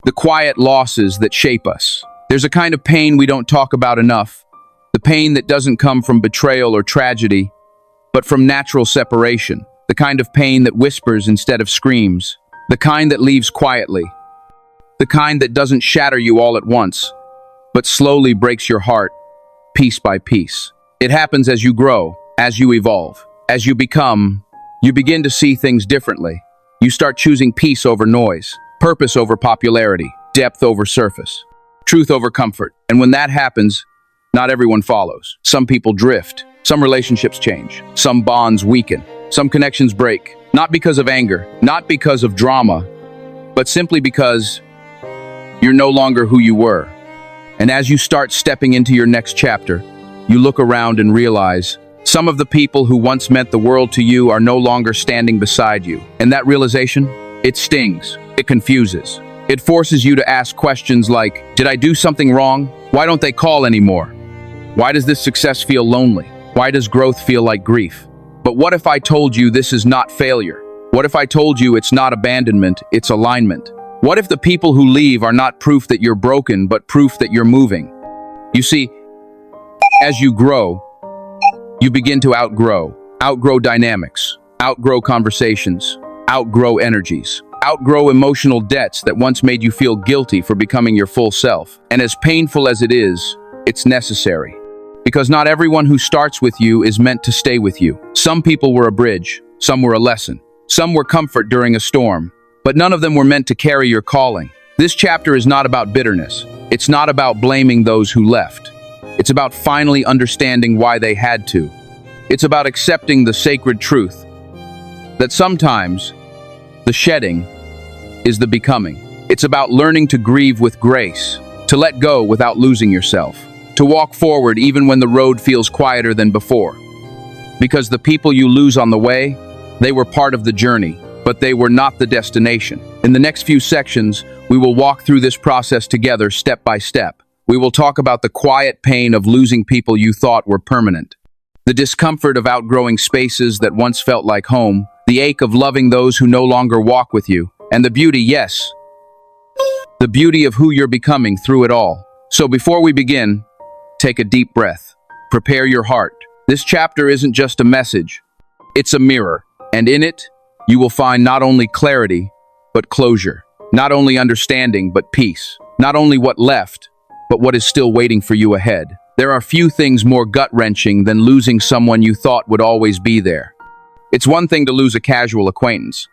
The quiet losses that shape us. There's a kind of pain we don't talk about enough. The pain that doesn't come from betrayal or tragedy, but from natural separation. The kind of pain that whispers instead of screams. The kind that leaves quietly. The kind that doesn't shatter you all at once, but slowly breaks your heart, piece by piece. It happens as you grow, as you evolve, as you begin to see things differently. You start choosing peace over noise, purpose over popularity, depth over surface, truth over comfort. And when that happens, not everyone follows. Some people drift, some relationships change, some bonds weaken, some connections break, not because of anger, not because of drama, but simply because you're no longer who you were. And as you start stepping into your next chapter, you look around and realize some of the people who once meant the world to you are no longer standing beside you. And that realization, it stings, it confuses. It forces you to ask questions like, did I do something wrong? Why don't they call anymore? Why does this success feel lonely? Why does growth feel like grief? But what if I told you this is not failure? What if I told you it's not abandonment, it's alignment? What if the people who leave are not proof that you're broken, but proof that you're moving? You see, as you grow, you begin to outgrow dynamics, outgrow conversations, outgrow energies, outgrow emotional debts that once made you feel guilty for becoming your full self. And as painful as it is, it's necessary. Because not everyone who starts with you is meant to stay with you. Some people were a bridge, some were a lesson, some were comfort during a storm, but none of them were meant to carry your calling. This chapter is not about bitterness. It's not about blaming those who left. It's about finally understanding why they had to. It's about accepting the sacred truth that sometimes the shedding is the becoming. It's about learning to grieve with grace, to let go without losing yourself, to walk forward even when the road feels quieter than before. Because the people you lose on the way, they were part of the journey, but they were not the destination. In the next few sections, we will walk through this process together step by step. We will talk about the quiet pain of losing people you thought were permanent, the discomfort of outgrowing spaces that once felt like home, the ache of loving those who no longer walk with you, and the beauty, yes, the beauty of who you're becoming through it all. So before we begin, take a deep breath. Prepare your heart. This chapter isn't just a message, it's a mirror, and in it, you will find not only clarity, but closure. Not only understanding, but peace. Not only what left, but what is still waiting for you ahead. There are few things more gut-wrenching than losing someone you thought would always be there. It's one thing to lose a casual acquaintance,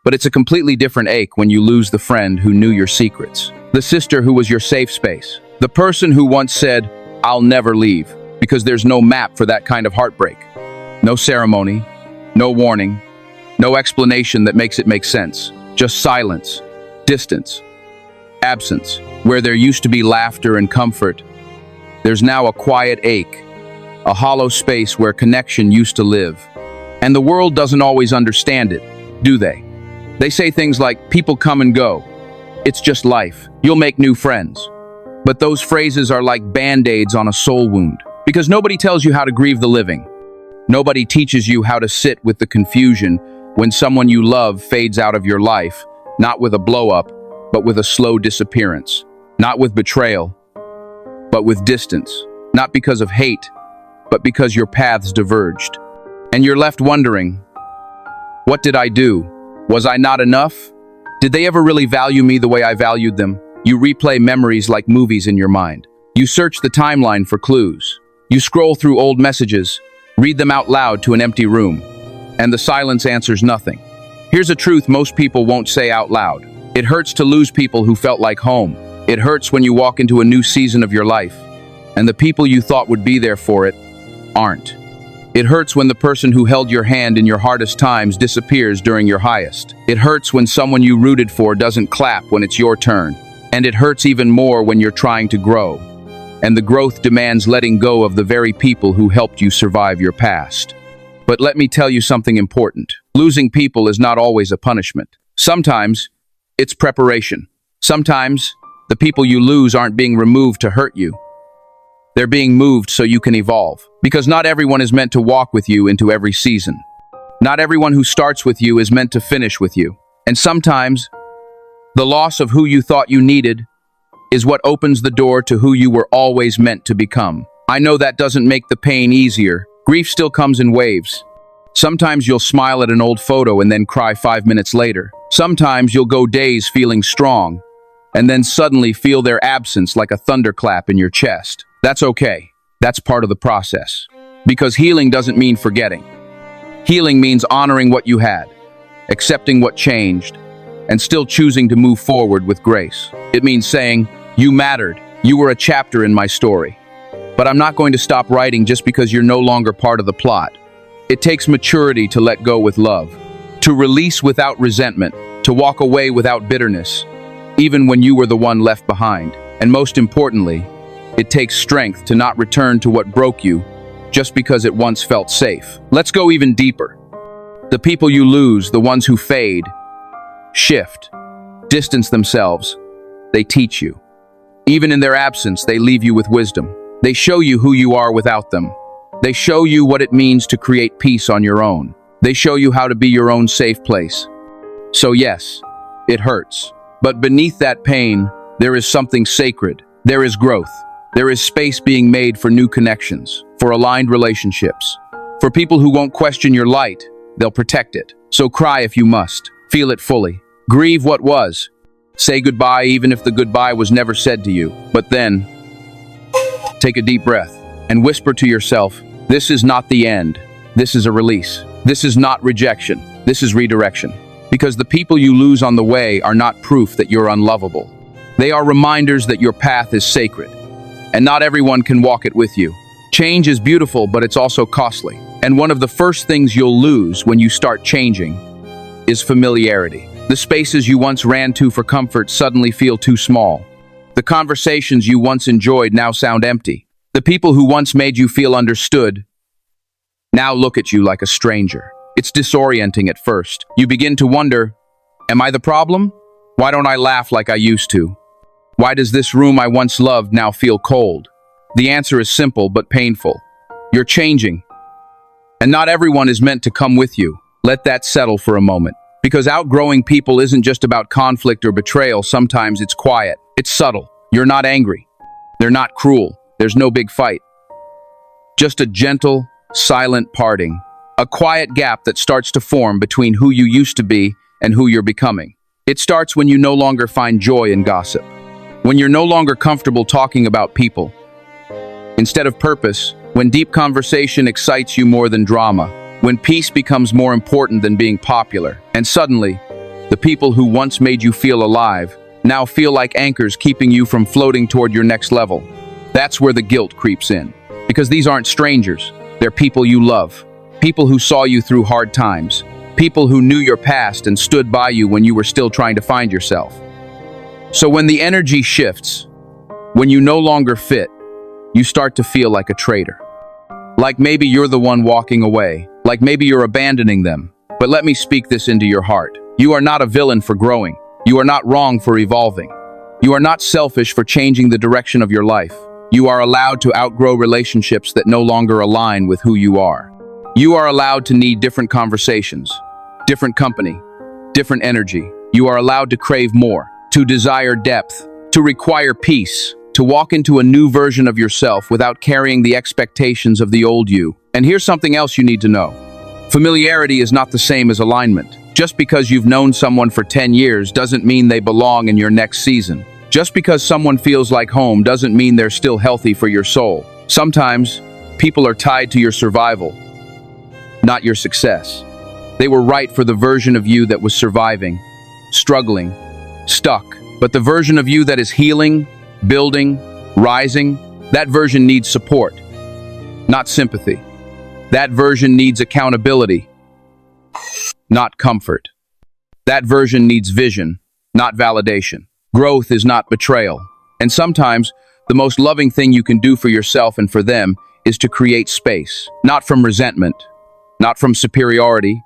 but it's a completely different ache when you lose the friend who knew your secrets, the sister who was your safe space, the person who once said, "I'll never leave," because there's no map for that kind of heartbreak. No ceremony, no warning, no explanation that makes it make sense. Just silence, distance, absence. Where there used to be laughter and comfort, there's now a quiet ache, a hollow space where connection used to live. And the world doesn't always understand it, do they? They say things like, people come and go. It's just life. You'll make new friends. But those phrases are like band-aids on a soul wound, because nobody tells you how to grieve the living. Nobody teaches you how to sit with the confusion when someone you love fades out of your life, not with a blow-up, but with a slow disappearance. Not with betrayal, but with distance. Not because of hate, but because your paths diverged. And you're left wondering, what did I do? Was I not enough? Did they ever really value me the way I valued them? You replay memories like movies in your mind. You search the timeline for clues. You scroll through old messages, read them out loud to an empty room, and the silence answers nothing. Here's a truth most people won't say out loud. It hurts to lose people who felt like home. It hurts when you walk into a new season of your life, and the people you thought would be there for it aren't. It hurts when the person who held your hand in your hardest times disappears during your highest. It hurts when someone you rooted for doesn't clap when it's your turn. And it hurts even more when you're trying to grow. And the growth demands letting go of the very people who helped you survive your past. But let me tell you something important. Losing people is not always a punishment. Sometimes it's preparation. Sometimes the people you lose aren't being removed to hurt you. They're being moved so you can evolve. Because not everyone is meant to walk with you into every season. Not everyone who starts with you is meant to finish with you. And sometimes The loss of who you thought you needed is what opens the door to who you were always meant to become. I know that doesn't make the pain easier. Grief still comes in waves. Sometimes you'll smile at an old photo and then cry 5 minutes later. Sometimes you'll go days feeling strong and then suddenly feel their absence like a thunderclap in your chest. That's okay. That's part of the process. Because healing doesn't mean forgetting. Healing means honoring what you had, accepting what changed, and still choosing to move forward with grace. It means saying, you mattered. You were a chapter in my story. But I'm not going to stop writing just because you're no longer part of the plot. It takes maturity to let go with love, to release without resentment, to walk away without bitterness, even when you were the one left behind. And most importantly, it takes strength to not return to what broke you just because it once felt safe. Let's go even deeper. The people you lose, the ones who fade, shift, distance themselves, they teach you. Even in their absence, they leave you with wisdom. They show you who you are without them. They show you what it means to create peace on your own. They show you how to be your own safe place. So yes, it hurts. But beneath that pain, there is something sacred. There is growth. There is space being made for new connections, for aligned relationships, for people who won't question your light. They'll protect it. So cry if you must. Feel it fully. Grieve what was. Say goodbye even if the goodbye was never said to you. But then, take a deep breath and whisper to yourself, this is not the end. This is a release. This is not rejection. This is redirection. Because the people you lose on the way are not proof that you're unlovable. They are reminders that your path is sacred, and not everyone can walk it with you. Change is beautiful, but it's also costly. And one of the first things you'll lose when you start changing is familiarity. The spaces you once ran to for comfort suddenly feel too small. The conversations you once enjoyed now sound empty. The people who once made you feel understood now look at you like a stranger. It's disorienting at first. You begin to wonder, am I the problem? Why don't I laugh like I used to? Why does this room I once loved now feel cold? The answer is simple but painful. You're changing. And not everyone is meant to come with you. Let that settle for a moment. Because outgrowing people isn't just about conflict or betrayal. Sometimes it's quiet. It's subtle. You're not angry. They're not cruel. There's no big fight. Just a gentle, silent parting. A quiet gap that starts to form between who you used to be and who you're becoming. It starts when you no longer find joy in gossip. When you're no longer comfortable talking about people. Instead of purpose, when deep conversation excites you more than drama. When peace becomes more important than being popular. And suddenly, the people who once made you feel alive now feel like anchors keeping you from floating toward your next level. That's where the guilt creeps in. Because these aren't strangers. They're people you love. People who saw you through hard times. People who knew your past and stood by you when you were still trying to find yourself. So when the energy shifts, when you no longer fit, you start to feel like a traitor. Like maybe you're the one walking away. Like maybe you're abandoning them. But let me speak this into your heart. You are not a villain for growing. You are not wrong for evolving. You are not selfish for changing the direction of your life. You are allowed to outgrow relationships that no longer align with who you are. You are allowed to need different conversations, different company, different energy. You are allowed to crave more, to desire depth, to require peace, to walk into a new version of yourself without carrying the expectations of the old you. And here's something else you need to know. Familiarity is not the same as alignment. Just because you've known someone for 10 years doesn't mean they belong in your next season. Just because someone feels like home doesn't mean they're still healthy for your soul. Sometimes, people are tied to your survival, not your success. They were right for the version of you that was surviving, struggling, stuck. But the version of you that is healing, building, rising, that version needs support, not sympathy. That version needs accountability, not comfort. That version needs vision, not validation. Growth is not betrayal. And sometimes, the most loving thing you can do for yourself and for them is to create space, not from resentment, not from superiority,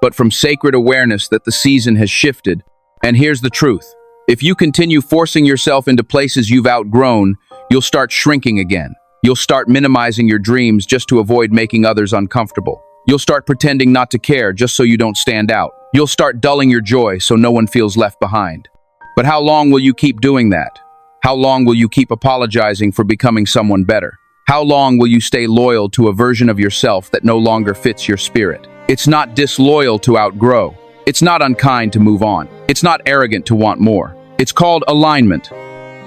but from sacred awareness that the season has shifted. And here's the truth. If you continue forcing yourself into places you've outgrown, you'll start shrinking again. You'll start minimizing your dreams just to avoid making others uncomfortable. You'll start pretending not to care just so you don't stand out. You'll start dulling your joy so no one feels left behind. But how long will you keep doing that? How long will you keep apologizing for becoming someone better? How long will you stay loyal to a version of yourself that no longer fits your spirit? It's not disloyal to outgrow. It's not unkind to move on. It's not arrogant to want more. It's called alignment.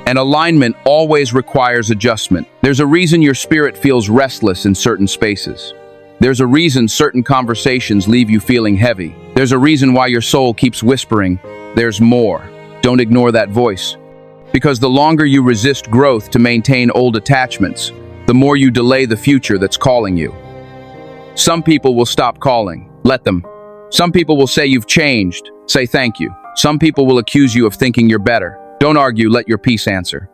And alignment always requires adjustment. There's a reason your spirit feels restless in certain spaces. There's a reason certain conversations leave you feeling heavy. There's a reason why your soul keeps whispering, "There's more." Don't ignore that voice. Because the longer you resist growth to maintain old attachments, the more you delay the future that's calling you. Some people will stop calling. Let them. Some people will say you've changed. Say thank you. Some people will accuse you of thinking you're better. Don't argue, let your peace answer.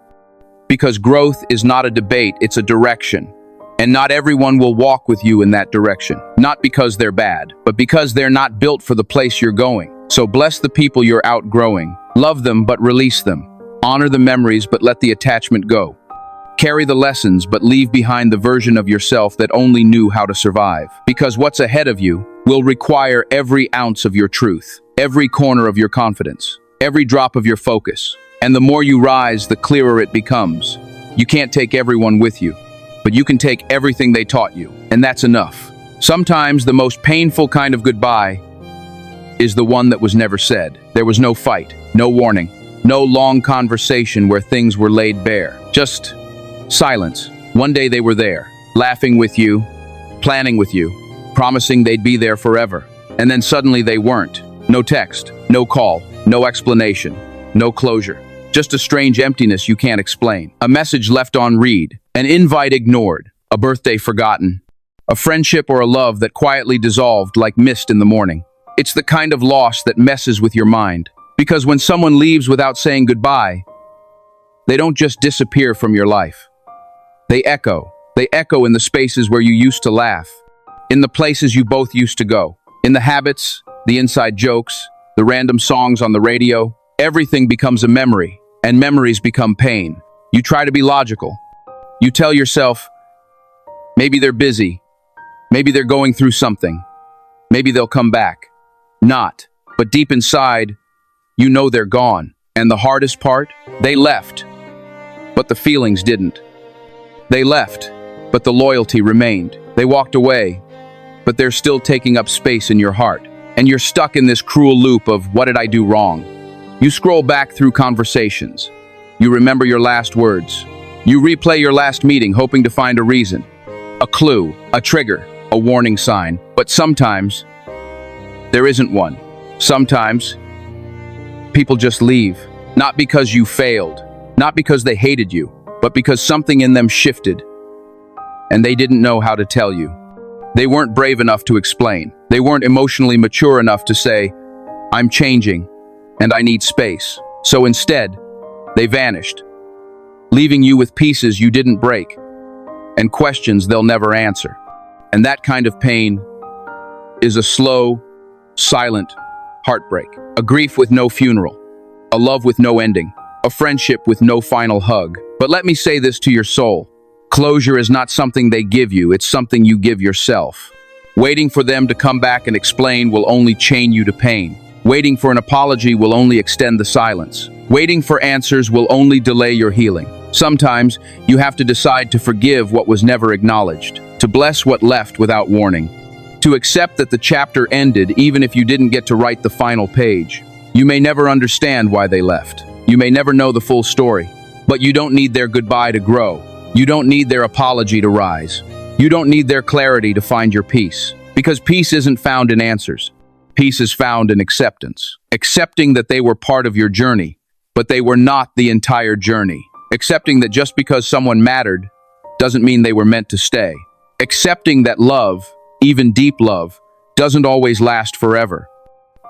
Because growth is not a debate, it's a direction. And not everyone will walk with you in that direction. Not because they're bad, but because they're not built for the place you're going. So bless the people you're outgrowing. Love them, but release them. Honor the memories, but let the attachment go. Carry the lessons, but leave behind the version of yourself that only knew how to survive. Because what's ahead of you will require every ounce of your truth, every corner of your confidence, every drop of your focus. And the more you rise, the clearer it becomes. You can't take everyone with you, but you can take everything they taught you, and that's enough. Sometimes the most painful kind of goodbye is the one that was never said. There was no fight, no warning, no long conversation where things were laid bare. Just silence. One day they were there, laughing with you, planning with you, promising they'd be there forever. And then suddenly they weren't. No text, no call, no explanation, no closure. Just a strange emptiness you can't explain. A message left on read, an invite ignored, a birthday forgotten, a friendship or a love that quietly dissolved like mist in the morning. It's the kind of loss that messes with your mind. Because when someone leaves without saying goodbye, they don't just disappear from your life. They echo. They echo in the spaces where you used to laugh, in the places you both used to go, in the habits, the inside jokes, the random songs on the radio. Everything becomes a memory, and memories become pain. You try to be logical. You tell yourself, maybe they're busy, maybe they're going through something, maybe they'll come back. Not. But deep inside, you know they're gone. And the hardest part? They left, but the feelings didn't. They left, but the loyalty remained. They walked away, but they're still taking up space in your heart. And you're stuck in this cruel loop of, what did I do wrong? You scroll back through conversations. You remember your last words. You replay your last meeting, hoping to find a reason, a clue, a trigger, a warning sign. But sometimes, there isn't one. Sometimes, people just leave. Not because you failed, not because they hated you, but because something in them shifted, and they didn't know how to tell you. They weren't brave enough to explain. They weren't emotionally mature enough to say, I'm changing, and I need space. So instead, they vanished, leaving you with pieces you didn't break, and questions they'll never answer. And that kind of pain is a slow, silent heartbreak, a grief with no funeral, a love with no ending, a friendship with no final hug. But let me say this to your soul. Closure is not something they give you, it's something you give yourself. Waiting for them to come back and explain will only chain you to pain. Waiting for an apology will only extend the silence. Waiting for answers will only delay your healing. Sometimes, you have to decide to forgive what was never acknowledged, to bless what left without warning, to accept that the chapter ended even if you didn't get to write the final page. You may never understand why they left. You may never know the full story, but you don't need their goodbye to grow. You don't need their apology to rise. You don't need their clarity to find your peace. Because peace isn't found in answers. Peace is found in acceptance. Accepting that they were part of your journey, but they were not the entire journey. Accepting that just because someone mattered doesn't mean they were meant to stay. Accepting that love, even deep love, doesn't always last forever.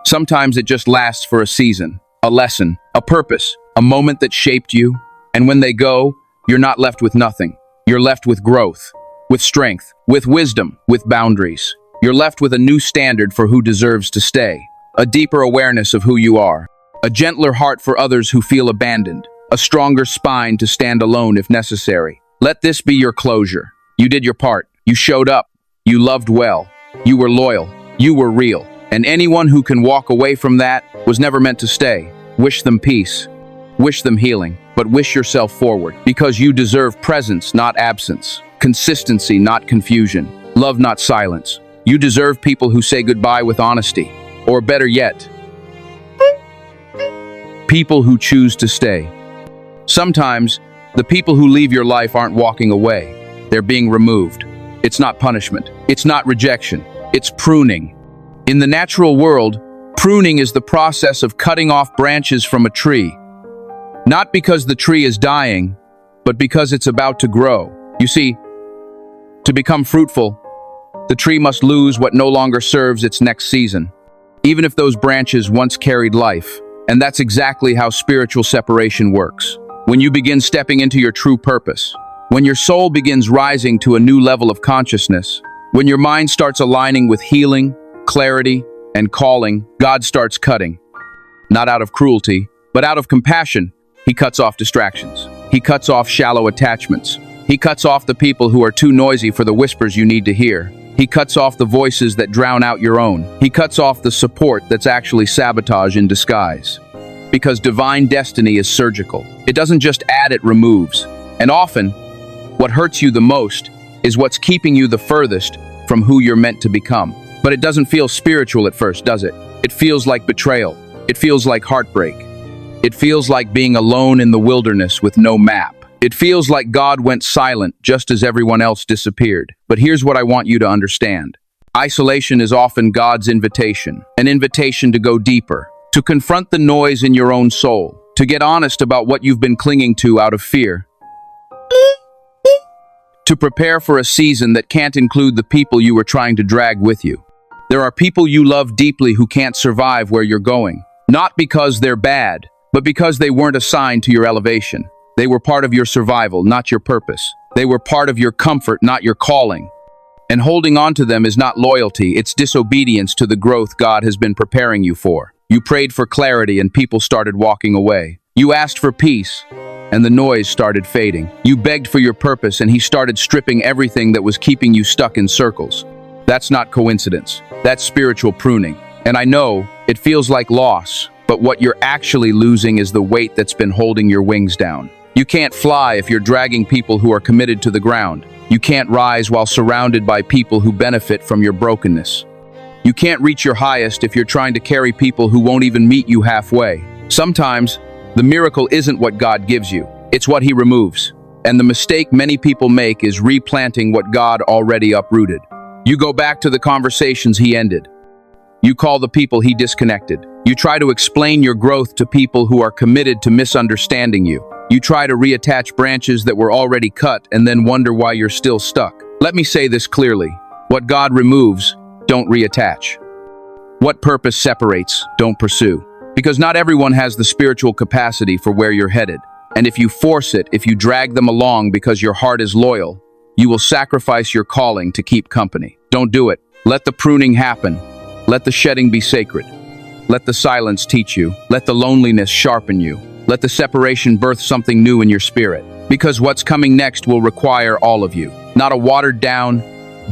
Sometimes it just lasts for a season, a lesson, a purpose, a moment that shaped you. And when they go, you're not left with nothing. You're left with growth, with strength, with wisdom, with boundaries. You're left with a new standard for who deserves to stay, a deeper awareness of who you are, a gentler heart for others who feel abandoned, a stronger spine to stand alone if necessary. Let this be your closure. You did your part. You showed up. You loved well. You were loyal. You were real. And anyone who can walk away from that was never meant to stay. Wish them peace. Wish them healing, but wish yourself forward, because you deserve presence, not absence. Consistency, not confusion. Love, not silence. You deserve people who say goodbye with honesty. Or better yet, people who choose to stay. Sometimes, the people who leave your life aren't walking away. They're being removed. It's not punishment. It's not rejection. It's pruning. In the natural world, pruning is the process of cutting off branches from a tree. Not because the tree is dying, but because it's about to grow. You see, to become fruitful, the tree must lose what no longer serves its next season, even if those branches once carried life. And that's exactly how spiritual separation works. When you begin stepping into your true purpose, when your soul begins rising to a new level of consciousness, when your mind starts aligning with healing, clarity, and calling, God starts cutting. Not out of cruelty, but out of compassion. He cuts off distractions. He cuts off shallow attachments. He cuts off the people who are too noisy for the whispers you need to hear. He cuts off the voices that drown out your own. He cuts off the support that's actually sabotage in disguise. Because divine destiny is surgical. It doesn't just add, it removes. And often, what hurts you the most is what's keeping you the furthest from who you're meant to become. But it doesn't feel spiritual at first, does it? It feels like betrayal. It feels like heartbreak. It feels like being alone in the wilderness with no map. It feels like God went silent just as everyone else disappeared. But here's what I want you to understand. Isolation is often God's invitation, an invitation to go deeper, to confront the noise in your own soul, to get honest about what you've been clinging to out of fear, to prepare for a season that can't include the people you were trying to drag with you. There are people you love deeply who can't survive where you're going, not because they're bad, but because they weren't assigned to your elevation. They were part of your survival, not your purpose. They were part of your comfort, not your calling. And holding on to them is not loyalty, it's disobedience to the growth God has been preparing you for. You prayed for clarity and people started walking away. You asked for peace and the noise started fading. You begged for your purpose and He started stripping everything that was keeping you stuck in circles. That's not coincidence. That's spiritual pruning. And I know it feels like loss, but what you're actually losing is the weight that's been holding your wings down. You can't fly if you're dragging people who are committed to the ground. You can't rise while surrounded by people who benefit from your brokenness. You can't reach your highest if you're trying to carry people who won't even meet you halfway. Sometimes, the miracle isn't what God gives you, it's what He removes. And the mistake many people make is replanting what God already uprooted. You go back to the conversations He ended. You call the people He disconnected. You try to explain your growth to people who are committed to misunderstanding you. You try to reattach branches that were already cut and then wonder why you're still stuck. Let me say this clearly. What God removes, don't reattach. What purpose separates, don't pursue. Because not everyone has the spiritual capacity for where you're headed. And if you force it, if you drag them along because your heart is loyal, you will sacrifice your calling to keep company. Don't do it. Let the pruning happen. Let the shedding be sacred. Let the silence teach you. Let the loneliness sharpen you. Let the separation birth something new in your spirit. Because what's coming next will require all of you. Not a watered-down,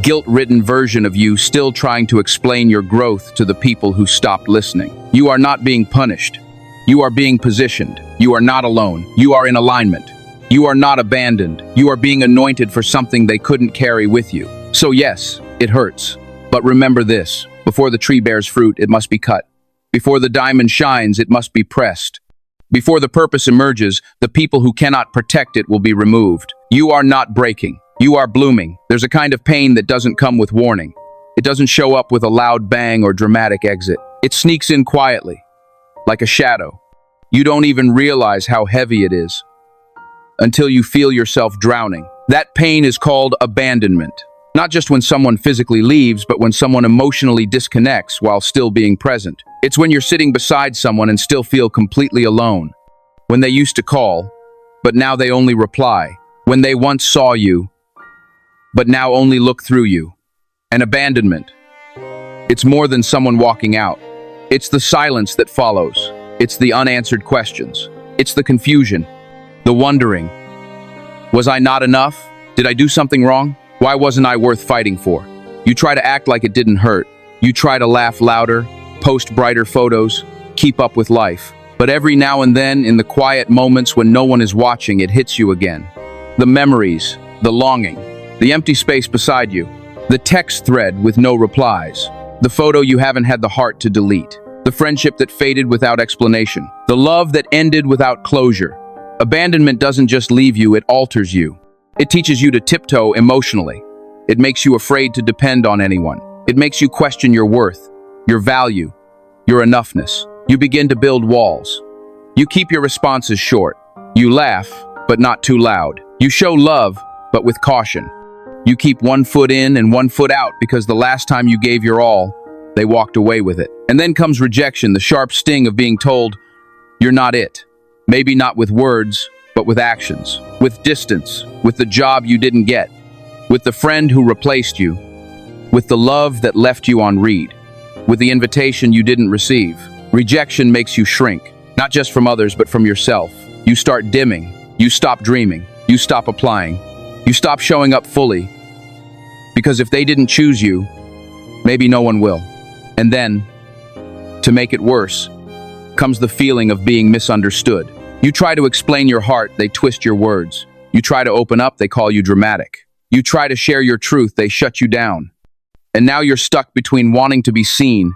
guilt-ridden version of you still trying to explain your growth to the people who stopped listening. You are not being punished. You are being positioned. You are not alone. You are in alignment. You are not abandoned. You are being anointed for something they couldn't carry with you. So yes, it hurts. But remember this. Before the tree bears fruit, it must be cut. Before the diamond shines, it must be pressed. Before the purpose emerges, the people who cannot protect it will be removed. You are not breaking. You are blooming. There's a kind of pain that doesn't come with warning. It doesn't show up with a loud bang or dramatic exit. It sneaks in quietly, like a shadow. You don't even realize how heavy it is until you feel yourself drowning. That pain is called abandonment. Not just when someone physically leaves, but when someone emotionally disconnects while still being present. It's when you're sitting beside someone and still feel completely alone. When they used to call, but now they only reply. When they once saw you, but now only look through you. An abandonment. It's more than someone walking out. It's the silence that follows. It's the unanswered questions. It's the confusion. The wondering. Was I not enough? Did I do something wrong? Why wasn't I worth fighting for? You try to act like it didn't hurt. You try to laugh louder, post brighter photos, keep up with life. But every now and then, in the quiet moments when no one is watching, it hits you again. The memories, the longing, the empty space beside you, the text thread with no replies, the photo you haven't had the heart to delete, the friendship that faded without explanation, the love that ended without closure. Abandonment doesn't just leave you, it alters you. It teaches you to tiptoe emotionally. It makes you afraid to depend on anyone. It makes you question your worth, your value, your enoughness. You begin to build walls. You keep your responses short. You laugh, but not too loud. You show love, but with caution. You keep one foot in and one foot out because the last time you gave your all, they walked away with it. And then comes rejection, the sharp sting of being told, you're not it. Maybe not with words, but with actions, with distance, with the job you didn't get, with the friend who replaced you, with the love that left you on read, with the invitation you didn't receive. Rejection makes you shrink, not just from others, but from yourself. You start dimming, you stop dreaming, you stop applying, you stop showing up fully, because if they didn't choose you, maybe no one will. And then, to make it worse, comes the feeling of being misunderstood. You try to explain your heart, they twist your words. You try to open up, they call you dramatic. You try to share your truth, they shut you down. And now you're stuck between wanting to be seen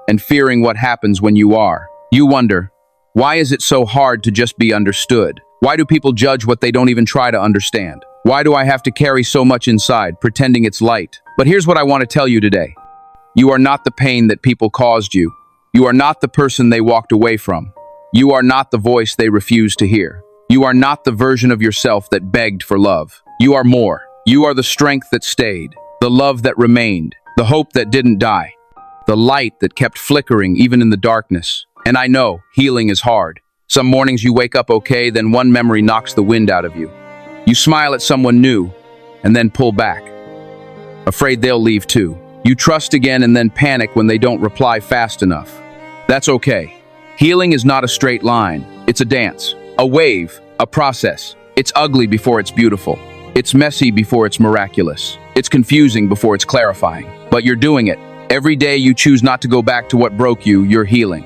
and fearing what happens when you are. You wonder, why is it so hard to just be understood? Why do people judge what they don't even try to understand? Why do I have to carry so much inside, pretending it's light? But here's what I want to tell you today. You are not the pain that people caused you. You are not the person they walked away from. You are not the voice they refused to hear. You are not the version of yourself that begged for love. You are more. You are the strength that stayed, the love that remained, the hope that didn't die, the light that kept flickering even in the darkness. And I know, healing is hard. Some mornings you wake up okay, then one memory knocks the wind out of you. You smile at someone new, and then pull back, afraid they'll leave too. You trust again and then panic when they don't reply fast enough. That's okay. Healing is not a straight line. It's a dance, a wave, a process. It's ugly before it's beautiful. It's messy before it's miraculous. It's confusing before it's clarifying. But you're doing it. Every day you choose not to go back to what broke you, you're healing.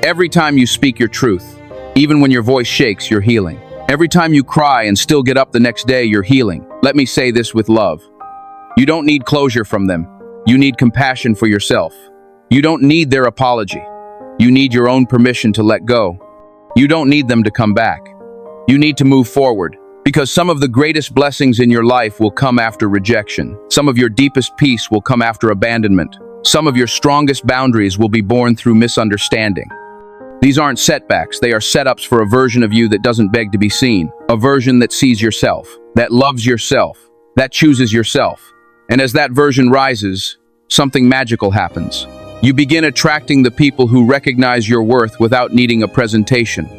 Every time you speak your truth, even when your voice shakes, you're healing. Every time you cry and still get up the next day, you're healing. Let me say this with love. You don't need closure from them. You need compassion for yourself. You don't need their apology. You need your own permission to let go. You don't need them to come back. You need to move forward, because some of the greatest blessings in your life will come after rejection. Some of your deepest peace will come after abandonment. Some of your strongest boundaries will be born through misunderstanding. These aren't setbacks, they are setups for a version of you that doesn't beg to be seen. A version that sees yourself, that loves yourself, that chooses yourself. And as that version rises, something magical happens. You begin attracting the people who recognize your worth without needing a presentation.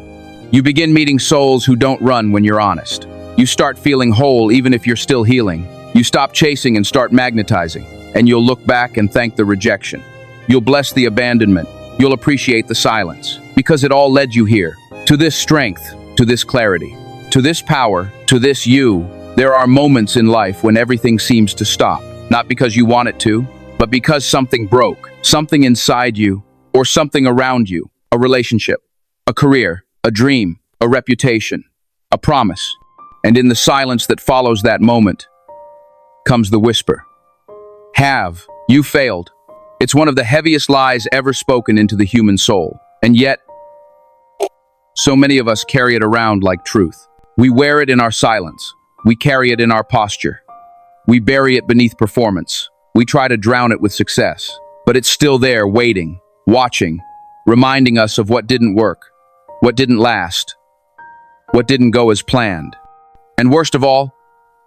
You begin meeting souls who don't run when you're honest. You start feeling whole even if you're still healing. You stop chasing and start magnetizing. And you'll look back and thank the rejection. You'll bless the abandonment. You'll appreciate the silence. Because it all led you here. To this strength, to this clarity, to this power, to this you. There are moments in life when everything seems to stop. Not because you want it to, but because something broke. Something inside you, or something around you. A relationship, a career, a dream, a reputation, a promise. And in the silence that follows that moment, comes the whisper. You failed. It's one of the heaviest lies ever spoken into the human soul. And yet, so many of us carry it around like truth. We wear it in our silence. We carry it in our posture. We bury it beneath performance. We try to drown it with success. But it's still there, waiting, watching, reminding us of what didn't work, what didn't last, what didn't go as planned. And worst of all,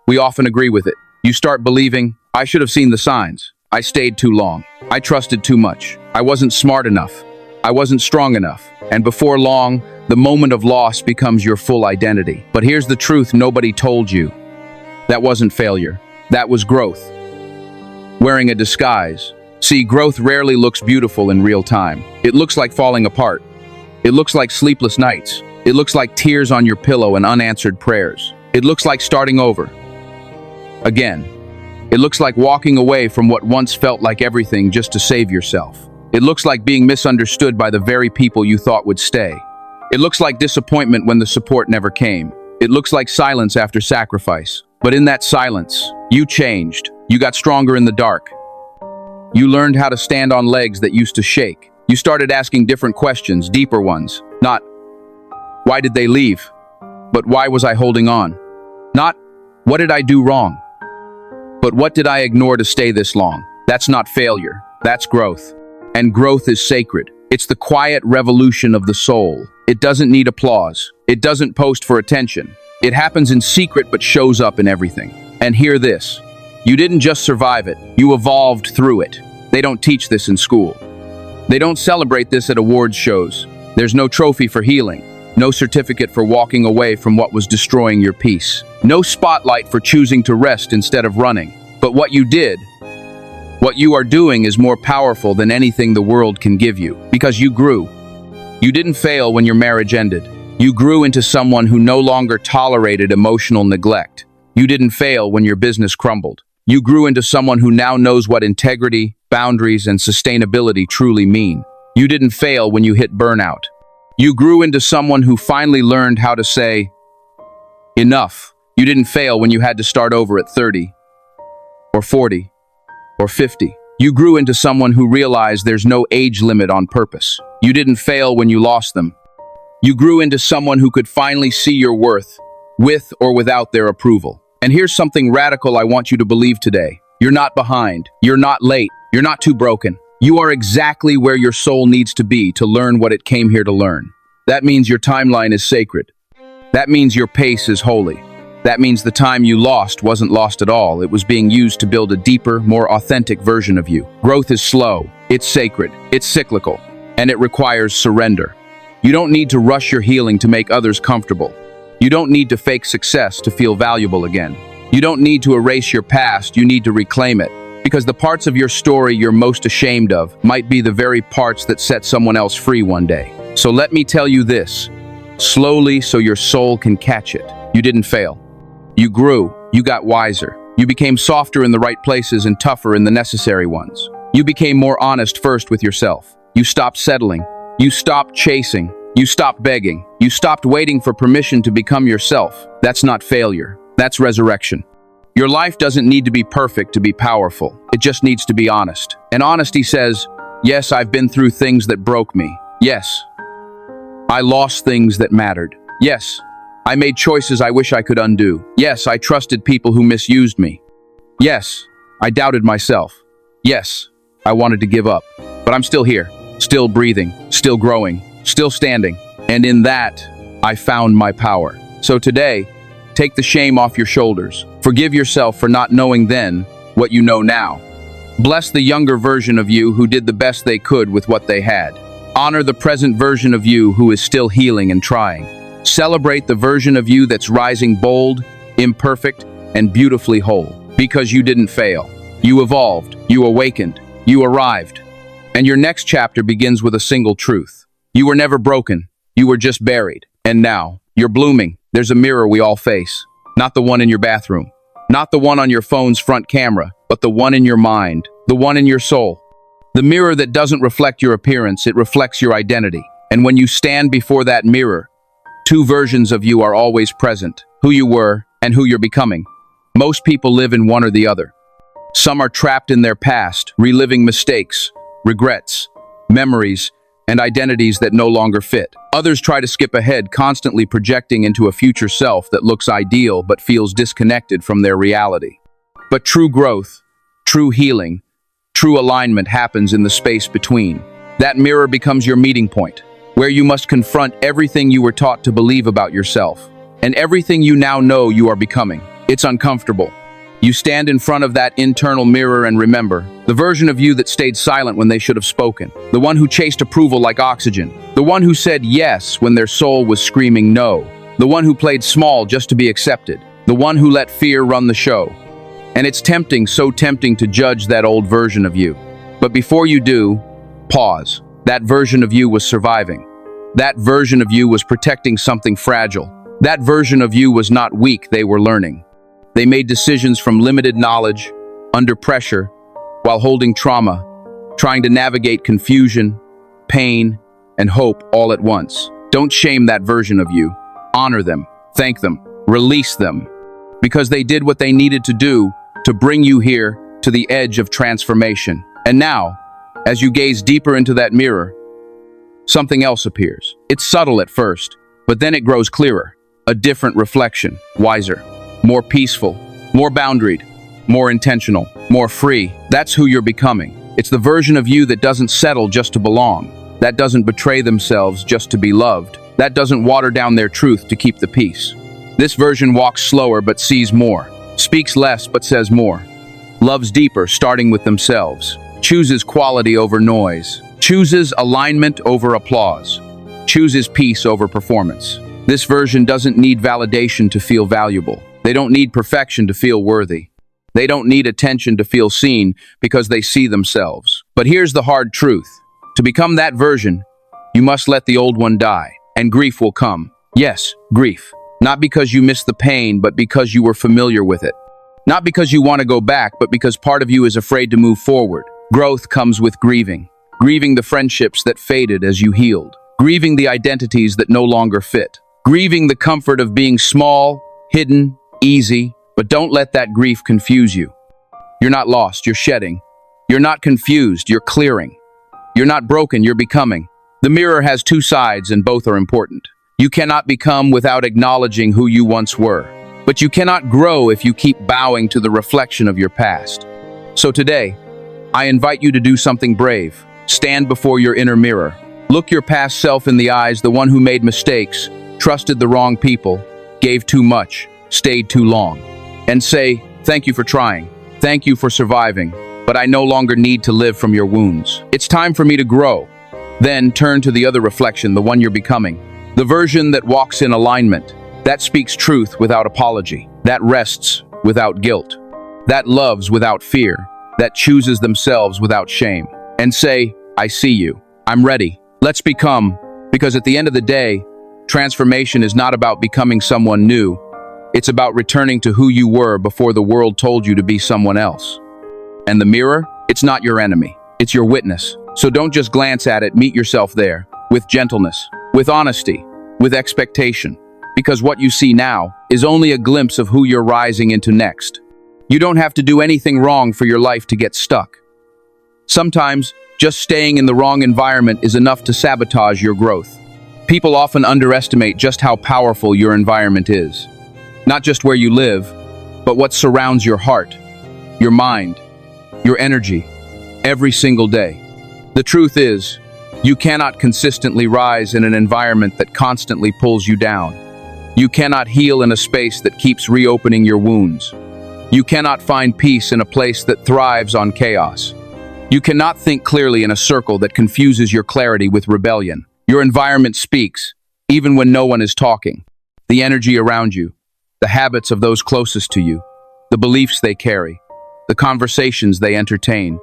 we often agree with it. You start believing, I should have seen the signs. I stayed too long. I trusted too much. I wasn't smart enough. I wasn't strong enough. And before long, the moment of loss becomes your full identity. But here's the truth nobody told you. That wasn't failure. That was growth. Wearing a disguise. See, growth rarely looks beautiful in real time. It looks like falling apart. It looks like sleepless nights. It looks like tears on your pillow and unanswered prayers. It looks like starting over. Again. It looks like walking away from what once felt like everything just to save yourself. It looks like being misunderstood by the very people you thought would stay. It looks like disappointment when the support never came. It looks like silence after sacrifice. But in that silence, you changed. You got stronger in the dark. You learned how to stand on legs that used to shake. You started asking different questions, deeper ones. Not, why did they leave? But why was I holding on? Not, what did I do wrong? But what did I ignore to stay this long? That's not failure. That's growth. And growth is sacred. It's the quiet revolution of the soul. It doesn't need applause. It doesn't post for attention. It happens in secret but shows up in everything. And hear this. You didn't just survive it. You evolved through it. They don't teach this in school. They don't celebrate this at awards shows. There's no trophy for healing. No certificate for walking away from what was destroying your peace. No spotlight for choosing to rest instead of running. But what you did, what you are doing is more powerful than anything the world can give you, because you grew. You didn't fail when your marriage ended. You grew into someone who no longer tolerated emotional neglect. You didn't fail when your business crumbled. You grew into someone who now knows what integrity, boundaries, and sustainability truly mean. You didn't fail when you hit burnout. You grew into someone who finally learned how to say, enough. You didn't fail when you had to start over at 30, or 40, or 50. You grew into someone who realized there's no age limit on purpose. You didn't fail when you lost them. You grew into someone who could finally see your worth, with or without their approval. And here's something radical I want you to believe today. You're not behind. You're not late. You're not too broken. You are exactly where your soul needs to be to learn what it came here to learn. That means your timeline is sacred. That means your pace is holy. That means the time you lost wasn't lost at all. It was being used to build a deeper, more authentic version of you. Growth is slow. It's sacred. It's cyclical. And it requires surrender. You don't need to rush your healing to make others comfortable. You don't need to fake success to feel valuable again. You don't need to erase your past. You need to reclaim it. Because the parts of your story you're most ashamed of might be the very parts that set someone else free one day. So let me tell you this, slowly so your soul can catch it. You didn't fail. You grew. You got wiser. You became softer in the right places and tougher in the necessary ones. You became more honest first with yourself. You stopped settling. You stopped chasing. You stopped begging. You stopped waiting for permission to become yourself. That's not failure. That's resurrection. Your life doesn't need to be perfect to be powerful. It just needs to be honest. And honesty says, yes, I've been through things that broke me. Yes, I lost things that mattered. Yes, I made choices I wish I could undo. Yes, I trusted people who misused me. Yes, I doubted myself. Yes, I wanted to give up. But I'm still here, still breathing, still growing, still standing. And in that, I found my power. So today, take the shame off your shoulders. Forgive yourself for not knowing then what you know now. Bless the younger version of you who did the best they could with what they had. Honor the present version of you who is still healing and trying. Celebrate the version of you that's rising bold, imperfect, and beautifully whole. Because you didn't fail. You evolved. You awakened. You arrived. And your next chapter begins with a single truth. You were never broken. You were just buried. And now, you're blooming. There's a mirror we all face. Not the one in your bathroom. Not the one on your phone's front camera, but the one in your mind. The one in your soul. The mirror that doesn't reflect your appearance, it reflects your identity. And when you stand before that mirror, two versions of you are always present. Who you were and who you're becoming. Most people live in one or the other. Some are trapped in their past, reliving mistakes, regrets, memories, and identities that no longer fit. Others try to skip ahead, constantly projecting into a future self that looks ideal but feels disconnected from their reality. But true growth, true healing, true alignment happens in the space between. That mirror becomes your meeting point, where you must confront everything you were taught to believe about yourself, and everything you now know you are becoming. It's uncomfortable. You stand in front of that internal mirror and remember, the version of you that stayed silent when they should have spoken, the one who chased approval like oxygen, the one who said yes when their soul was screaming no, the one who played small just to be accepted, the one who let fear run the show. And it's tempting, so tempting to judge that old version of you. But before you do, pause. That version of you was surviving. That version of you was protecting something fragile. That version of you was not weak, they were learning. They made decisions from limited knowledge, under pressure, while holding trauma trying to navigate confusion, pain, and hope all at once. Don't shame that version of you. Honor them, thank them, release them, because they did what they needed to do to bring you here to the edge of transformation. And now, as you gaze deeper into that mirror, something else appears. It's subtle at first, but then it grows clearer. A different reflection, wiser, more peaceful, more boundaried, more intentional, more free. That's who you're becoming. It's the version of you that doesn't settle just to belong, that doesn't betray themselves just to be loved, that doesn't water down their truth to keep the peace. This version walks slower but sees more, speaks less but says more, loves deeper starting with themselves, chooses quality over noise, chooses alignment over applause, chooses peace over performance. This version doesn't need validation to feel valuable. They don't need perfection to feel worthy. They don't need attention to feel seen because they see themselves. But here's the hard truth. To become that version, you must let the old one die, and grief will come. Yes, grief. Not because you miss the pain, but because you were familiar with it. Not because you want to go back, but because part of you is afraid to move forward. Growth comes with grieving. Grieving the friendships that faded as you healed. Grieving the identities that no longer fit. Grieving the comfort of being small, hidden, easy, but don't let that grief confuse you. You're not lost, you're shedding. You're not confused, you're clearing. You're not broken, you're becoming. The mirror has two sides and both are important. You cannot become without acknowledging who you once were. But you cannot grow if you keep bowing to the reflection of your past. So today, I invite you to do something brave. Stand before your inner mirror. Look your past self in the eyes, the one who made mistakes, trusted the wrong people, gave too much, stayed too long. And say, thank you for trying. Thank you for surviving. But I no longer need to live from your wounds. It's time for me to grow. Then turn to the other reflection, the one you're becoming. The version that walks in alignment, that speaks truth without apology, that rests without guilt, that loves without fear, that chooses themselves without shame. And say, I see you. I'm ready. Let's become, because at the end of the day, transformation is not about becoming someone new. It's about returning to who you were before the world told you to be someone else. And the mirror, it's not your enemy. It's your witness. So don't just glance at it, meet yourself there, with gentleness, with honesty, with expectation. Because what you see now is only a glimpse of who you're rising into next. You don't have to do anything wrong for your life to get stuck. Sometimes, just staying in the wrong environment is enough to sabotage your growth. People often underestimate just how powerful your environment is. Not just where you live, but what surrounds your heart, your mind, your energy, every single day. The truth is, you cannot consistently rise in an environment that constantly pulls you down. You cannot heal in a space that keeps reopening your wounds. You cannot find peace in a place that thrives on chaos. You cannot think clearly in a circle that confuses your clarity with rebellion. Your environment speaks, even when no one is talking. The energy around you, the habits of those closest to you, the beliefs they carry, the conversations they entertain,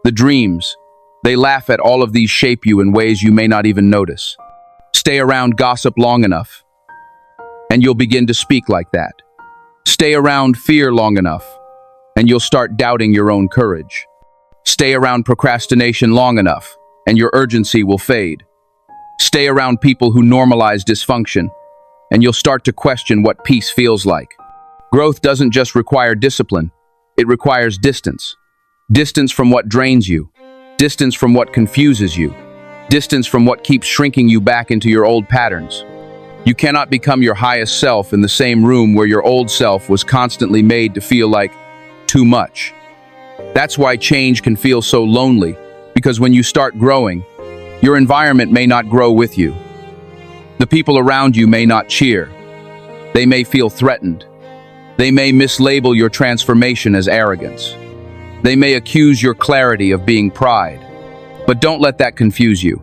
the dreams. They laugh at all of these shape you in ways you may not even notice. Stay around gossip long enough, and you'll begin to speak like that. Stay around fear long enough, and you'll start doubting your own courage. Stay around procrastination long enough, and your urgency will fade. Stay around people who normalize dysfunction, and you'll start to question what peace feels like. Growth doesn't just require discipline, it requires distance. Distance from what drains you, distance from what confuses you, distance from what keeps shrinking you back into your old patterns. You cannot become your highest self in the same room where your old self was constantly made to feel like too much. That's why change can feel so lonely, because when you start growing, your environment may not grow with you. The people around you may not cheer. They may feel threatened. They may mislabel your transformation as arrogance. They may accuse your clarity of being pride. But don't let that confuse you.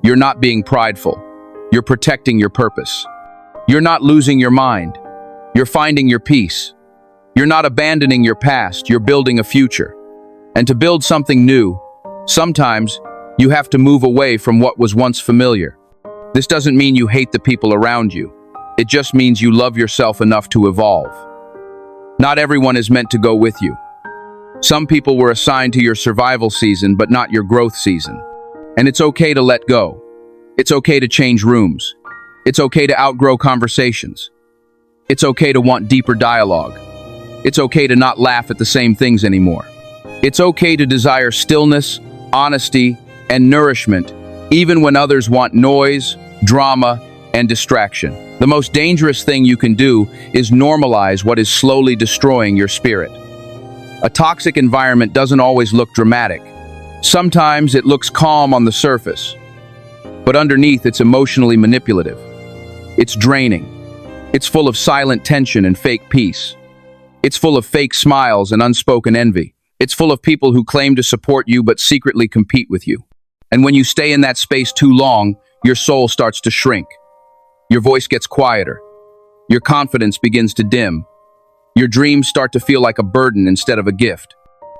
You're not being prideful. You're protecting your purpose. You're not losing your mind. You're finding your peace. You're not abandoning your past. You're building a future. And to build something new, sometimes you have to move away from what was once familiar. This doesn't mean you hate the people around you. It just means you love yourself enough to evolve. Not everyone is meant to go with you. Some people were assigned to your survival season, but not your growth season. And it's okay to let go. It's okay to change rooms. It's okay to outgrow conversations. It's okay to want deeper dialogue. It's okay to not laugh at the same things anymore. It's okay to desire stillness, honesty, and nourishment, even when others want noise, drama, and distraction. The most dangerous thing you can do is normalize what is slowly destroying your spirit. A toxic environment doesn't always look dramatic. Sometimes it looks calm on the surface, but underneath it's emotionally manipulative. It's draining. It's full of silent tension and fake peace. It's full of fake smiles and unspoken envy. It's full of people who claim to support you but secretly compete with you. And when you stay in that space too long, your soul starts to shrink. Your voice gets quieter. Your confidence begins to dim. Your dreams start to feel like a burden instead of a gift.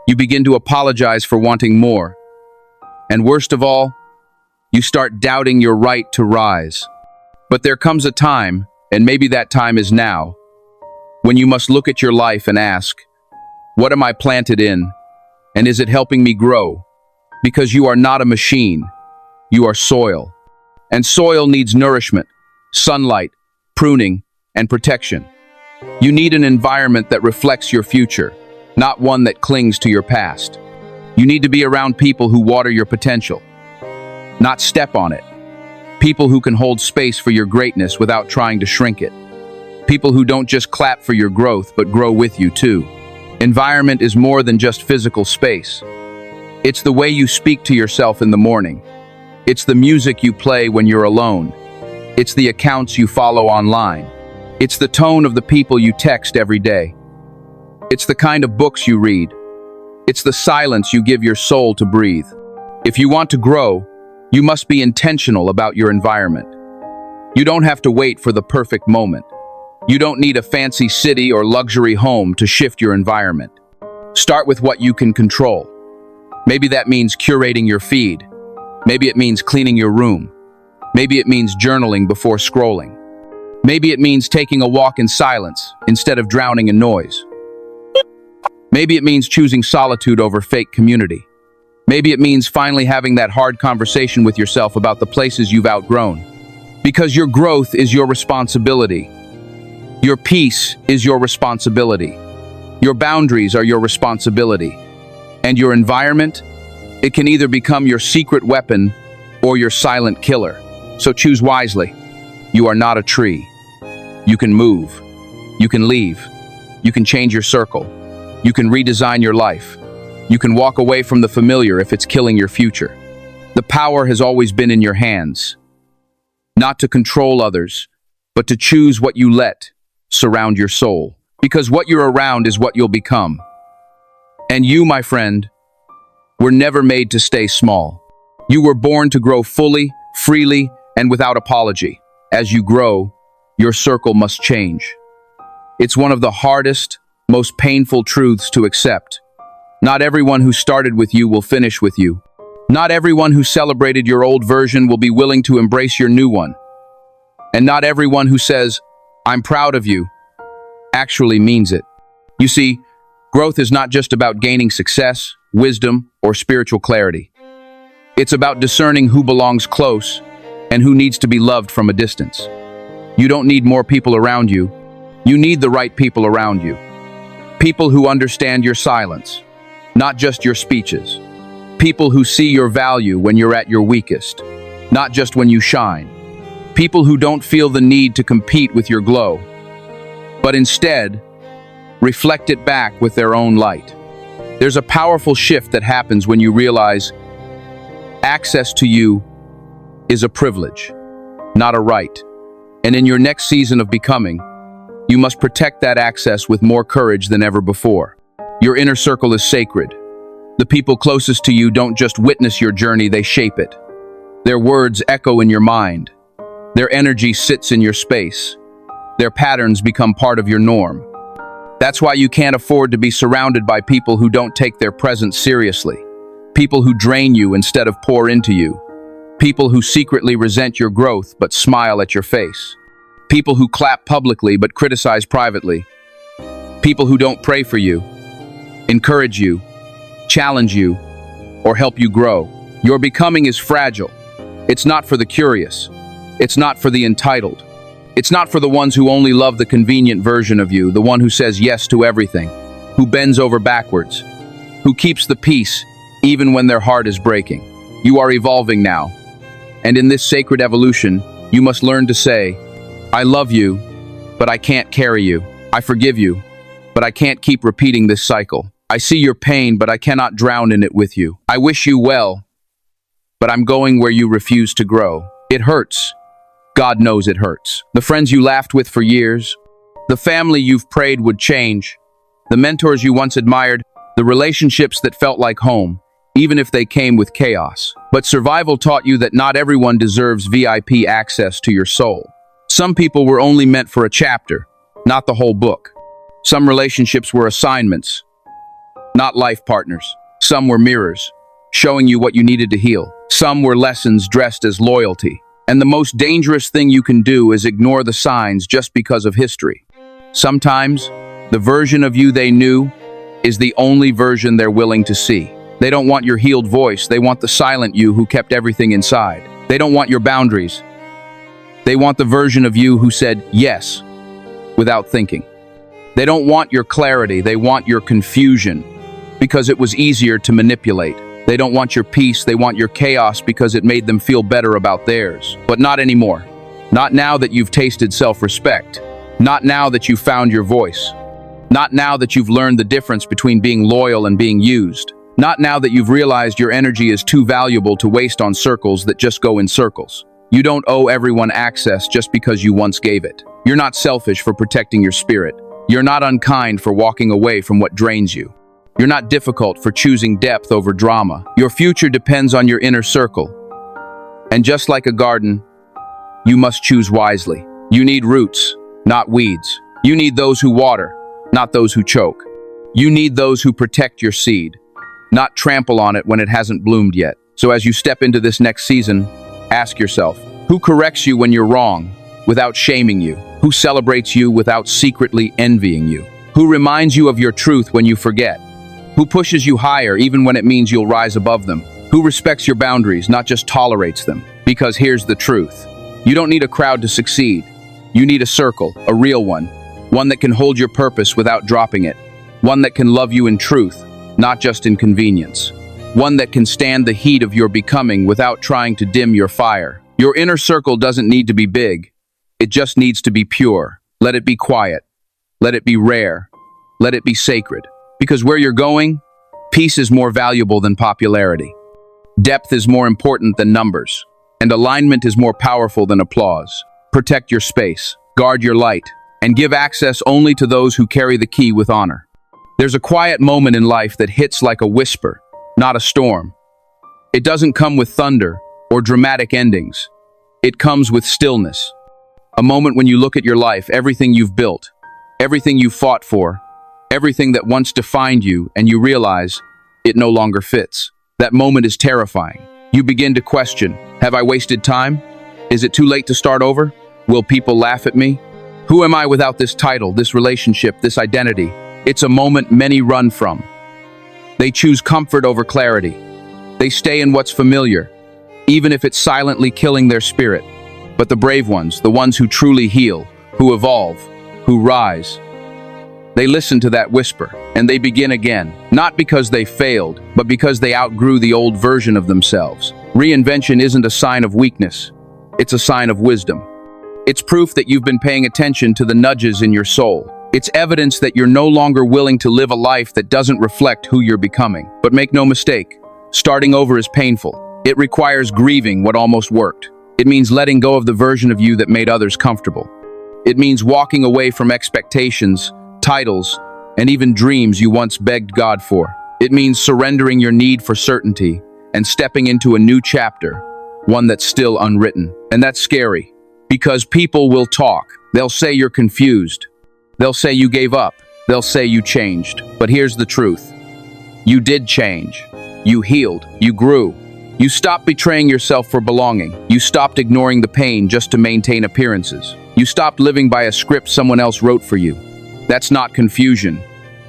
You begin to apologize for wanting more. And worst of all, you start doubting your right to rise. But there comes a time, and maybe that time is now, when you must look at your life and ask, what am I planted in? And is it helping me grow? Because you are not a machine. You are soil. And soil needs nourishment, sunlight, pruning, and protection. You need an environment that reflects your future, not one that clings to your past. You need to be around people who water your potential, not step on it. People who can hold space for your greatness without trying to shrink it. People who don't just clap for your growth, but grow with you too. Environment is more than just physical space. It's the way you speak to yourself in the morning. It's the music you play when you're alone. It's the accounts you follow online. It's the tone of the people you text every day. It's the kind of books you read. It's the silence you give your soul to breathe. If you want to grow, you must be intentional about your environment. You don't have to wait for the perfect moment. You don't need a fancy city or luxury home to shift your environment. Start with what you can control. Maybe that means curating your feed. Maybe it means cleaning your room. Maybe it means journaling before scrolling. Maybe it means taking a walk in silence instead of drowning in noise. Maybe it means choosing solitude over fake community. Maybe it means finally having that hard conversation with yourself about the places you've outgrown. Because your growth is your responsibility. Your peace is your responsibility. Your boundaries are your responsibility. And your environment, it can either become your secret weapon or your silent killer. So choose wisely. You are not a tree. You can move. You can leave. You can change your circle. You can redesign your life. You can walk away from the familiar if it's killing your future. The power has always been in your hands. Not to control others, but to choose what you let surround your soul. Because what you're around is what you'll become. And you, my friend, were never made to stay small. You were born to grow fully, freely, and without apology. As you grow, your circle must change. It's one of the hardest, most painful truths to accept. Not everyone who started with you will finish with you. Not everyone who celebrated your old version will be willing to embrace your new one. And not everyone who says, "I'm proud of you," actually means it. You see, growth is not just about gaining success, wisdom, or spiritual clarity. It's about discerning who belongs close and who needs to be loved from a distance. You don't need more people around you. You need the right people around you. People who understand your silence, not just your speeches. People who see your value when you're at your weakest, not just when you shine. People who don't feel the need to compete with your glow, but instead reflect it back with their own light. There's a powerful shift that happens when you realize access to you is a privilege, not a right. And in your next season of becoming, you must protect that access with more courage than ever before. Your inner circle is sacred. The people closest to you don't just witness your journey, they shape it. Their words echo in your mind. Their energy sits in your space. Their patterns become part of your norm. That's why you can't afford to be surrounded by people who don't take their presence seriously. People who drain you instead of pour into you. People who secretly resent your growth but smile at your face. People who clap publicly but criticize privately. People who don't pray for you, encourage you, challenge you, or help you grow. Your becoming is fragile. It's not for the curious. It's not for the entitled. It's not for the ones who only love the convenient version of you, the one who says yes to everything, who bends over backwards, who keeps the peace even when their heart is breaking. You are evolving now, and in this sacred evolution, you must learn to say, I love you, but I can't carry you. I forgive you, but I can't keep repeating this cycle. I see your pain, but I cannot drown in it with you. I wish you well, but I'm going where you refuse to grow. It hurts. God knows it hurts. The friends you laughed with for years, the family you've prayed would change, the mentors you once admired, the relationships that felt like home, even if they came with chaos. But survival taught you that not everyone deserves VIP access to your soul. Some people were only meant for a chapter, not the whole book. Some relationships were assignments, not life partners. Some were mirrors, showing you what you needed to heal. Some were lessons dressed as loyalty. And the most dangerous thing you can do is ignore the signs just because of history. Sometimes, the version of you they knew is the only version they're willing to see. They don't want your healed voice. They want the silent you who kept everything inside. They don't want your boundaries. They want the version of you who said yes without thinking. They don't want your clarity. They want your confusion because it was easier to manipulate. They don't want your peace, they want your chaos because it made them feel better about theirs. But not anymore. Not now that you've tasted self-respect. Not now that you've found your voice. Not now that you've learned the difference between being loyal and being used. Not now that you've realized your energy is too valuable to waste on circles that just go in circles. You don't owe everyone access just because you once gave it. You're not selfish for protecting your spirit. You're not unkind for walking away from what drains you. You're not difficult for choosing depth over drama. Your future depends on your inner circle. And just like a garden, you must choose wisely. You need roots, not weeds. You need those who water, not those who choke. You need those who protect your seed, not trample on it when it hasn't bloomed yet. So as you step into this next season, ask yourself, who corrects you when you're wrong without shaming you? Who celebrates you without secretly envying you? Who reminds you of your truth when you forget? Who pushes you higher even when it means you'll rise above them? Who respects your boundaries, not just tolerates them? Because here's the truth. You don't need a crowd to succeed. You need a circle, a real one. One that can hold your purpose without dropping it. One that can love you in truth, not just in convenience. One that can stand the heat of your becoming without trying to dim your fire. Your inner circle doesn't need to be big. It just needs to be pure. Let it be quiet. Let it be rare. Let it be sacred. Because where you're going, peace is more valuable than popularity. Depth is more important than numbers. And alignment is more powerful than applause. Protect your space, guard your light, and give access only to those who carry the key with honor. There's a quiet moment in life that hits like a whisper, not a storm. It doesn't come with thunder or dramatic endings. It comes with stillness. A moment when you look at your life, everything you've built, everything you fought for, everything that once defined you, and you realize it no longer fits. That moment is terrifying. You begin to question, have I wasted time? Is it too late to start over? Will people laugh at me? Who am I without this title, this relationship, this identity? It's a moment many run from. They choose comfort over clarity. They stay in what's familiar, even if it's silently killing their spirit. But the brave ones, the ones who truly heal, who evolve, who rise, they listen to that whisper, and they begin again, not because they failed, but because they outgrew the old version of themselves. Reinvention isn't a sign of weakness. It's a sign of wisdom. It's proof that you've been paying attention to the nudges in your soul. It's evidence that you're no longer willing to live a life that doesn't reflect who you're becoming. But make no mistake, starting over is painful. It requires grieving what almost worked. It means letting go of the version of you that made others comfortable. It means walking away from expectations, titles, and even dreams you once begged God for. It means surrendering your need for certainty and stepping into a new chapter, one that's still unwritten. And that's scary, because people will talk. They'll say you're confused. They'll say you gave up. They'll say you changed. But here's the truth. You did change. You healed. You grew. You stopped betraying yourself for belonging. You stopped ignoring the pain just to maintain appearances. You stopped living by a script someone else wrote for you. That's not confusion.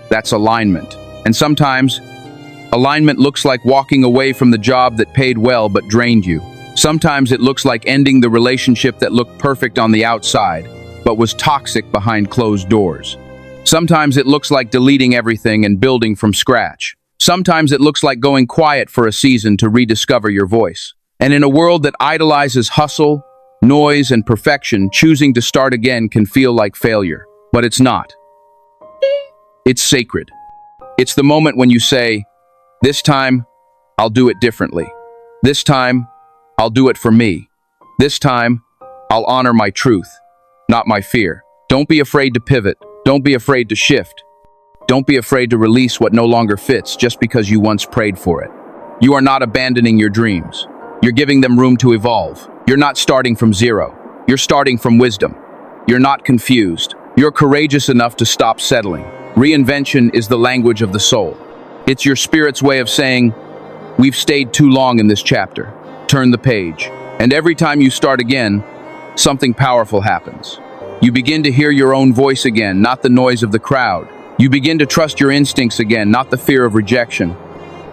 That's alignment. And sometimes, Alignment looks like walking away from the job that paid well but drained you. Sometimes it looks like ending the relationship that looked perfect on the outside, but was toxic behind closed doors. Sometimes it looks like deleting everything and building from scratch. Sometimes it looks like going quiet for a season to rediscover your voice. And in a world that idolizes hustle, noise, and perfection, choosing to start again can feel like failure. But it's not. It's sacred. It's the moment when you say, "This time, I'll do it differently. This time, I'll do it for me. This time, I'll honor my truth, not my fear." Don't be afraid to pivot. Don't be afraid to shift. Don't be afraid to release what no longer fits just because you once prayed for it. You are not abandoning your dreams. You're giving them room to evolve. You're not starting from zero. You're starting from wisdom. You're not confused. You're courageous enough to stop settling. Reinvention is the language of the soul. It's your spirit's way of saying, "We've stayed too long in this chapter. Turn the page." And every time you start again, something powerful happens. You begin to hear your own voice again, not the noise of the crowd. You begin to trust your instincts again, not the fear of rejection.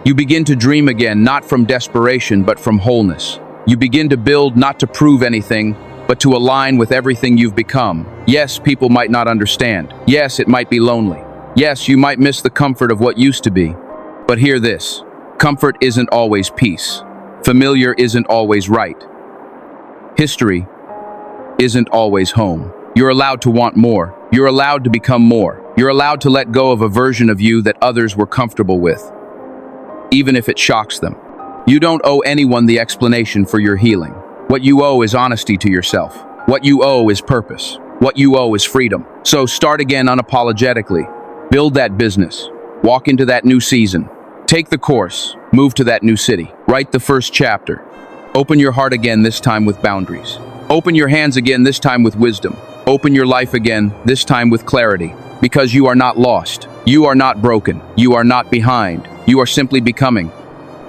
You begin to dream again, not from desperation, but from wholeness. You begin to build not to prove anything, but to align with everything you've become. Yes, people might not understand. Yes, it might be lonely. Yes, you might miss the comfort of what used to be. But hear this: comfort isn't always peace. Familiar isn't always right. History isn't always home. You're allowed to want more. You're allowed to become more. You're allowed to let go of a version of you that others were comfortable with, even if it shocks them. You don't owe anyone the explanation for your healing. What you owe is honesty to yourself. What you owe is purpose. What you owe is freedom. So start again unapologetically. Build that business. Walk into that new season. Take the course. Move to that new city. Write the first chapter. Open your heart again, this time with boundaries. Open your hands again, this time with wisdom. Open your life again, this time with clarity. Because you are not lost. You are not broken. You are not behind. You are simply becoming.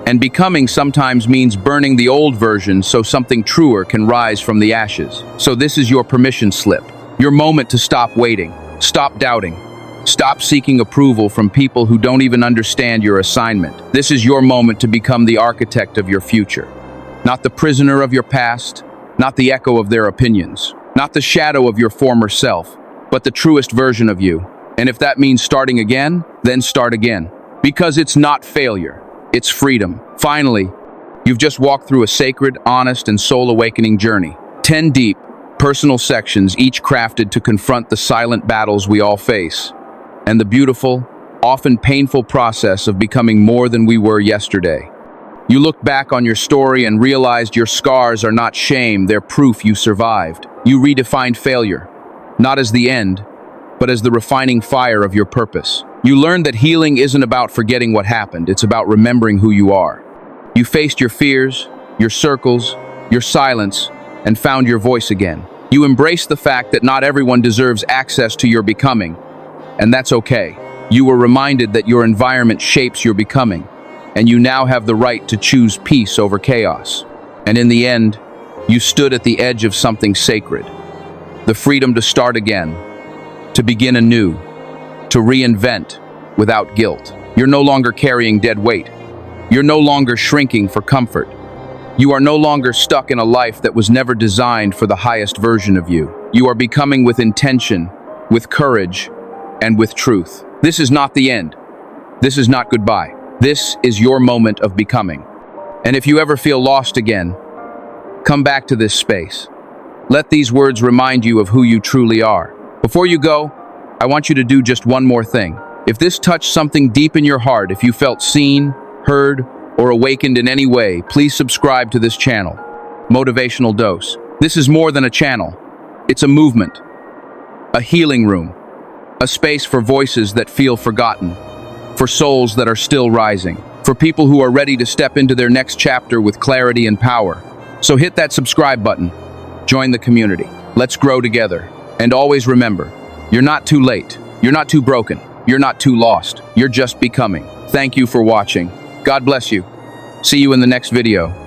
And becoming sometimes means burning the old version so something truer can rise from the ashes. So this is your permission slip. Your moment to stop waiting. Stop doubting. Stop seeking approval from people who don't even understand your assignment. This is your moment to become the architect of your future. Not the prisoner of your past, not the echo of their opinions, not the shadow of your former self, but the truest version of you. And if that means starting again, then start again. Because it's not failure, it's freedom. Finally, you've just walked through a sacred, honest, and soul-awakening journey. 10 deep, personal sections, each crafted to confront the silent battles we all face, and the beautiful, often painful process of becoming more than we were yesterday. You look back on your story and realized your scars are not shame, they're proof you survived. You redefined failure, not as the end, but as the refining fire of your purpose. You learned that healing isn't about forgetting what happened, it's about remembering who you are. You faced your fears, your circles, your silence, and found your voice again. You embraced the fact that not everyone deserves access to your becoming, and that's okay. You were reminded that your environment shapes your becoming, and you now have the right to choose peace over chaos. And in the end, you stood at the edge of something sacred. The freedom to start again, to begin anew, to reinvent without guilt. You're no longer carrying dead weight. You're no longer shrinking for comfort. You are no longer stuck in a life that was never designed for the highest version of you. You are becoming with intention, with courage, and with truth. This is not the end. This is not goodbye. This is your moment of becoming. And if you ever feel lost again, come back to this space. Let these words remind you of who you truly are. Before you go, I want you to do just one more thing. If this touched something deep in your heart, if you felt seen, heard, or awakened in any way, please subscribe to this channel, Motivational Dose. This is more than a channel. It's a movement, a healing room, a space for voices that feel forgotten, for souls that are still rising, for people who are ready to step into their next chapter with clarity and power. So hit that subscribe button, join the community. Let's grow together. And always remember, you're not too late, you're not too broken, you're not too lost, you're just becoming. Thank you for watching. God bless you. See you in the next video.